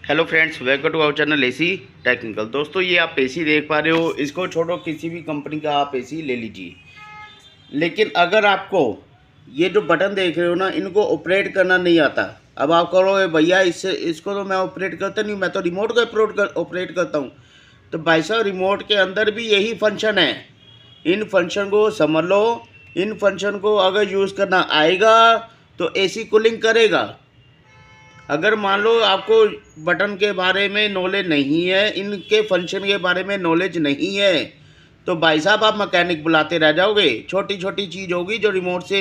Hello friends, welcome to our channel AC technical. दोस्तों, ये आप एसी देख पा रहे हो, इसको छोड़ो, किसी भी कंपनी का आप एसी ले लीजिए। लेकिन अगर आपको ये जो बटन देख रहे हो ना, इनको ऑपरेट करना नहीं आता। अब आप कहोगे भैया इसको तो मैं ऑपरेट करता नहीं, मैं तो रिमोट को ऑपरेट करता हूँ। तो भाई साहब, रिमोट के अंदर भी यही फंक्शन है। इन फंक्शन को समझ लो। इन फंक्शन को अगर यूज़ करना आएगा तो एसी कूलिंग करेगा। अगर मान लो आपको बटन के बारे में नॉलेज नहीं है, इनके फंक्शन के बारे में नॉलेज नहीं है, तो भाई साहब आप मैकेनिक बुलाते रह जाओगे। छोटी छोटी चीज़ होगी जो रिमोट से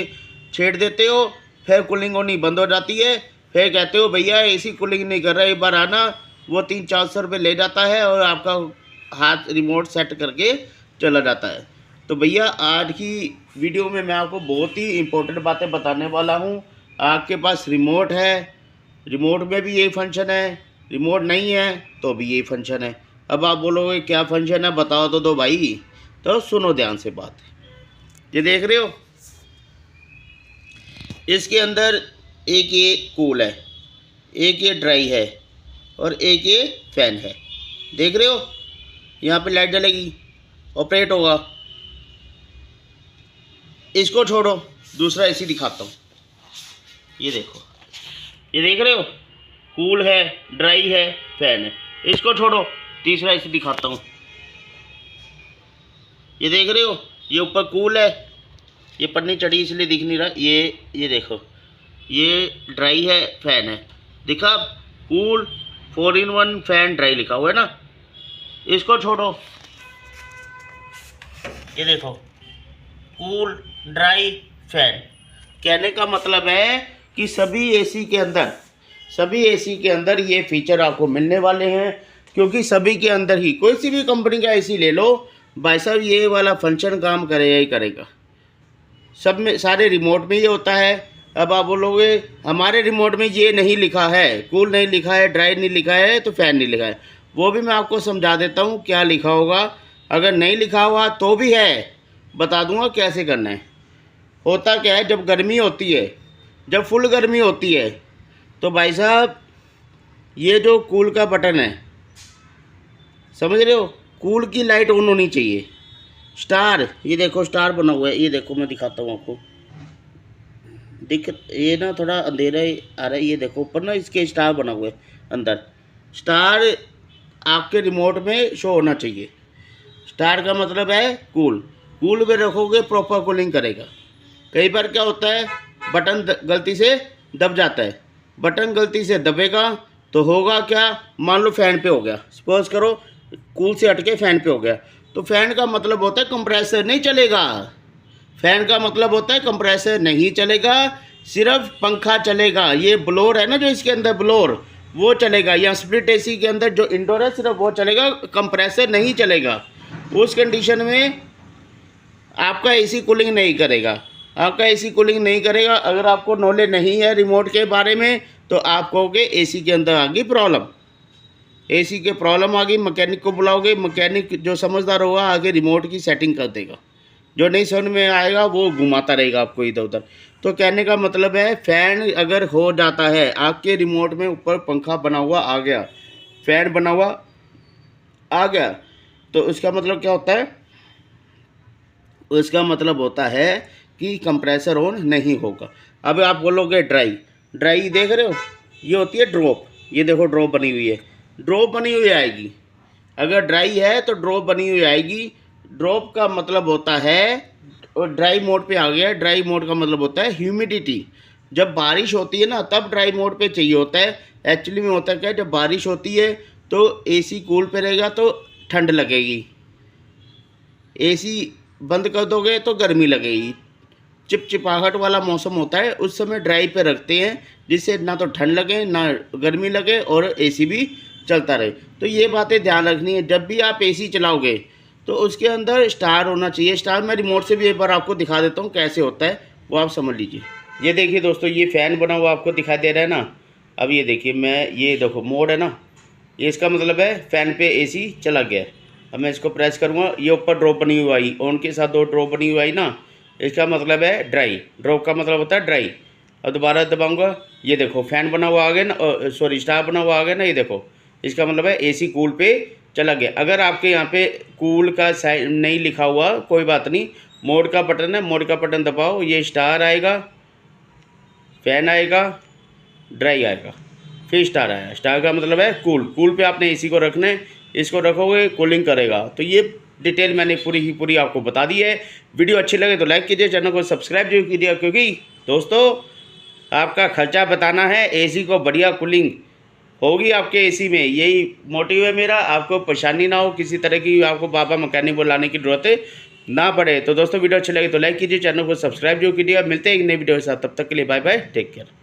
छेड़ देते हो, फिर कूलिंग होनी बंद हो जाती है। फिर कहते हो भैया एसी कूलिंग नहीं कर रहा, एक बार आना। वो 300-400 रुपये ले जाता है और आपका हाथ रिमोट सेट करके चला जाता है। तो भैया, आज की वीडियो में मैं आपको बहुत ही इम्पोर्टेंट बातें बताने वाला हूँ। आपके पास रिमोट है, रिमोट में भी यही फंक्शन है, रिमोट नहीं है तो भी यही फंक्शन है। अब आप बोलोगे क्या फंक्शन है, बताओ तो दो भाई। तो सुनो ध्यान से बात। ये देख रहे हो, इसके अंदर एक ये कूल है, एक ये ड्राई है और एक ये फैन है। देख रहे हो, यहाँ पे लाइट जलेगी, ऑपरेट होगा। इसको छोड़ो, दूसरा एसी दिखाता हूँ। ये देखो, ये देख रहे हो, कूल है, ड्राई है, फैन है। इसको छोड़ो, तीसरा एसी दिखाता हूँ। ये देख रहे हो, ये ऊपर कूल है, ये पन्नी चढ़ी इसलिए दिख नहीं रहा। ये देखो, ये ड्राई है, फैन है। दिखा, कूल 4-in-1 फैन ड्राई लिखा हुआ है ना। इसको छोड़ो, ये देखो, कूल ड्राई फैन। कहने का मतलब है कि सभी एसी के अंदर ये फीचर आपको मिलने वाले हैं। क्योंकि सभी के अंदर ही, कोई सी भी कंपनी का एसी ले लो भाई साहब, ये वाला फंक्शन काम करेगा ही करेगा। सब में, सारे रिमोट में ये होता है। अब आप बोलोगे हमारे रिमोट में ये नहीं लिखा है, कूल नहीं लिखा है, ड्राई नहीं लिखा है, तो फैन नहीं लिखा है। वो भी मैं आपको समझा देता हूँ क्या लिखा होगा। अगर नहीं लिखा हुआ तो भी है, बता दूँगा कैसे करना है। होता क्या है, जब गर्मी होती है, जब फुल गर्मी होती है, तो भाई साहब ये जो कूल का बटन है, समझ रहे हो, कूल की लाइट ऑन होनी चाहिए। स्टार, ये देखो स्टार बना हुआ है। ये देखो, मैं दिखाता हूँ आपको। ये ना थोड़ा अंधेरा आ रहा है। ये देखो ऊपर ना इसके स्टार बना हुआ है, अंदर स्टार आपके रिमोट में शो होना चाहिए। स्टार का मतलब है कूल। कूल में रखोगे प्रॉपर कूलिंग करेगा। कई बार क्या होता है, बटन गलती से दब जाता है। बटन गलती से दबेगा तो होगा क्या, मान लो फैन पे हो गया, सपोज करो कूल से हटके फैन पे हो गया, तो फैन का मतलब होता है कंप्रेसर नहीं चलेगा। फैन का मतलब होता है कंप्रेसर नहीं चलेगा, सिर्फ पंखा चलेगा। ये ब्लोर है ना जो इसके अंदर ब्लोर, वो चलेगा। या स्प्लिट एसी के अंदर जो इंडोर है सिर्फ वो चलेगा, कंप्रेसर नहीं चलेगा। उस कंडीशन में आपका एसी कूलिंग नहीं करेगा। आपका एसी कूलिंग नहीं करेगा। अगर आपको नॉलेज नहीं है रिमोट के बारे में, तो आप कहोगे एसी के अंदर आ गई प्रॉब्लम, एसी के प्रॉब्लम आ गई। मैकेनिक को बुलाओगे, मैकेनिक जो समझदार होगा आगे रिमोट की सेटिंग कर देगा। जो नहीं समझ में आएगा वो घुमाता रहेगा आपको इधर उधर। तो कहने का मतलब है, फ़ैन अगर हो जाता है आपके रिमोट में, ऊपर पंखा बना हुआ आ गया, फ़ैन बना हुआ आ गया, तो उसका मतलब क्या होता है, उसका मतलब होता है कि कंप्रेसर ऑन नहीं होगा। अब आप बोलोगे ड्राई, ड्राई देख रहे हो, ये होती है ड्रॉप। ये देखो ड्रॉप बनी हुई है, ड्रॉप बनी हुई आएगी। अगर ड्राई है तो ड्रॉप बनी हुई आएगी। ड्रॉप का मतलब होता है, और ड्राई मोड पे आ गया। ड्राई मोड का मतलब होता है ह्यूमिडिटी। जब बारिश होती है ना, तब ड्राई मोड पे चाहिए होता है। एक्चुअली में होता है क्या, जब बारिश होती है तो एसी कूल पे रहेगा तो ठंड लगेगी, एसी बंद कर दोगे तो गर्मी लगेगी। चिपचिपाहट वाला मौसम होता है, उस समय ड्राई पे रखते हैं, जिससे ना तो ठंड लगे ना गर्मी लगे और एसी भी चलता रहे। तो ये बातें ध्यान रखनी है। जब भी आप एसी चलाओगे तो उसके अंदर स्टार होना चाहिए। स्टार मैं रिमोट से भी एक बार आपको दिखा देता हूँ कैसे होता है, वो आप समझ लीजिए। ये देखिए दोस्तों, ये फ़ैन बना हुआ आपको दिखाई दे रहा है ना। अब ये देखिए, मैं ये देखो मोड है ना, ये इसका मतलब है फ़ैन पे एसी चला गया। अब मैं इसको प्रेस करूँगा, ये ऊपर ड्रॉप बनी हुई आई, ऑन के साथ 2 ड्रॉप बनी हुई आई ना, इसका मतलब है ड्राई। ड्रॉप का मतलब होता है ड्राई। अब दोबारा दबाऊंगा, ये देखो फ़ैन बना हुआ आ गया ना, सॉरी स्टार बना हुआ आ गया ना। ये देखो इसका मतलब है एसी कूल पे चला गया। अगर आपके यहाँ पे कूल का साइड नहीं लिखा हुआ, कोई बात नहीं, मोड का बटन है, मोड का बटन दबाओ, ये स्टार आएगा, फैन आएगा, ड्राई आएगा, फिर स्टार आया। स्टार का मतलब है कूल। कूल पे आपने एसी को रखना है, इसको रखोगे कूलिंग करेगा। तो ये डिटेल मैंने पूरी आपको बता दी है। वीडियो अच्छी लगे तो लाइक कीजिए, चैनल को सब्सक्राइब जरूर कीजिए, क्योंकि दोस्तों आपका खर्चा बताना है, एसी को बढ़िया कूलिंग होगी आपके एसी में, यही मोटिव है मेरा। आपको परेशानी ना हो, किसी तरह की आपको पापा मैकेनिक बुलाने की जरूरत ना पड़े। तो दोस्तों वीडियो अच्छी लगे तो लाइक कीजिए, चैनल को सब्सक्राइब जरूर कीजिए। मिलते हैं एक नई वीडियो के साथ, तब तक के लिए बाय बाय, टेक केयर।